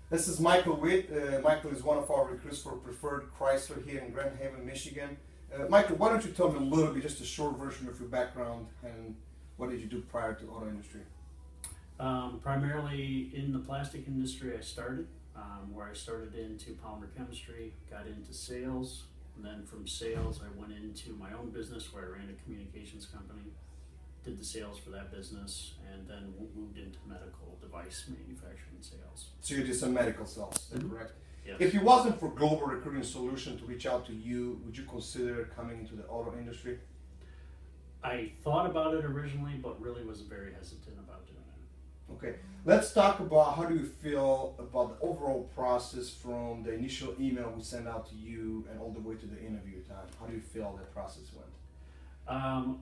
This is Michael Witt. Michael is one of our recruits for Preferred Chrysler here in Grand Haven, Michigan. Michael, why don't you tell me a little bit, just a short version of your background and what did you do prior to auto industry? Primarily in the plastic industry I started, where I started into polymer chemistry, got into sales, and then from sales I went into my own business where I ran a communications company, did the sales for that business, and then moved into medical device manufacturing sales. So you did some medical sales, is that correct? Yes. If it wasn't for Global Recruiting Solution to reach out to you, would you consider coming into the auto industry? I thought about it originally, but really was very hesitant about doing it. Okay, let's talk about how do you feel about the overall process from the initial email we sent out to you and all the way to the interview time. How do you feel that process went?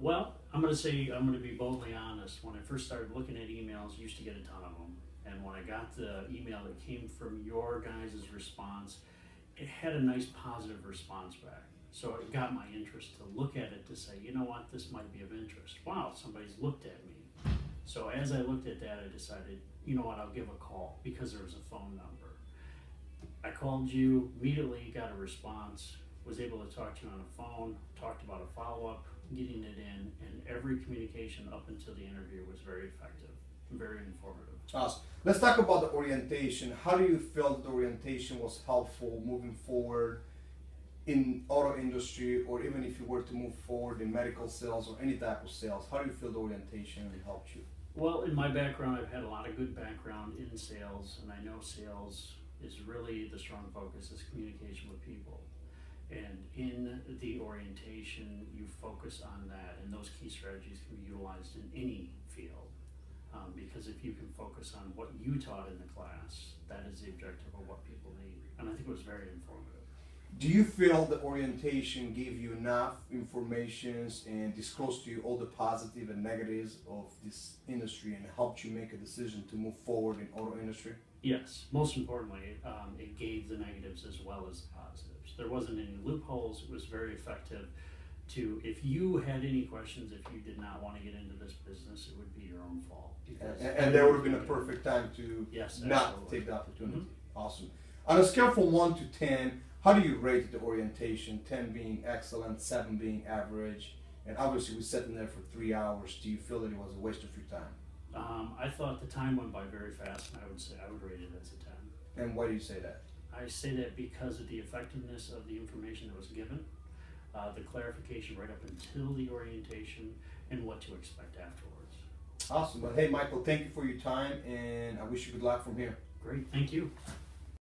Well, I'm going to be boldly honest. When I first started looking at emails, I used to get a ton of them. And when I got the email that came from your guys' response, it had a nice positive response back. So it got my interest to look at it to say, you know what, this might be of interest. Wow, somebody's looked at me. So as I looked at that, I decided, you know what, I'll give a call because there was a phone number. I called you, immediately got a response, was able to talk to you on the phone, talked about a follow-up, getting it in, and every communication up until the interview was very effective, very informative. Awesome. Let's talk about the orientation. How do you feel that the orientation was helpful moving forward in auto industry, or even if you were to move forward in medical sales or any type of sales? How do you feel the orientation helped you? Well, in my background, I've had a lot of good background in sales, and I know sales is really the strong focus is communication with people. And in the orientation, you focus on that, and those key strategies can be utilized in any field. Because if you can focus on what you taught in the class, that is the objective of what people need. And I think it was very informative. Do you feel the orientation gave you enough information and disclosed to you all the positive and negatives of this industry and helped you make a decision to move forward in auto industry? Yes, most importantly, it gave the negatives as well as the positives. There wasn't any loopholes. It was very effective to, if you had any questions, if you did not want to get into this business, it would be your own fault. And there would have been a perfect time to not take the opportunity. Mm-hmm. Awesome. On a scale from 1 to 10, how do you rate the orientation? 10 being excellent, 7 being average, and obviously we sat in there for 3 hours. Do you feel that it was a waste of your time? I thought the time went by very fast, and I would rate it as a 10. And why do you say that? I say that because of the effectiveness of the information that was given, the clarification right up until the orientation, and what to expect afterwards. Awesome. Well, hey, Michael, thank you for your time, and I wish you good luck from here. Great. Thank you.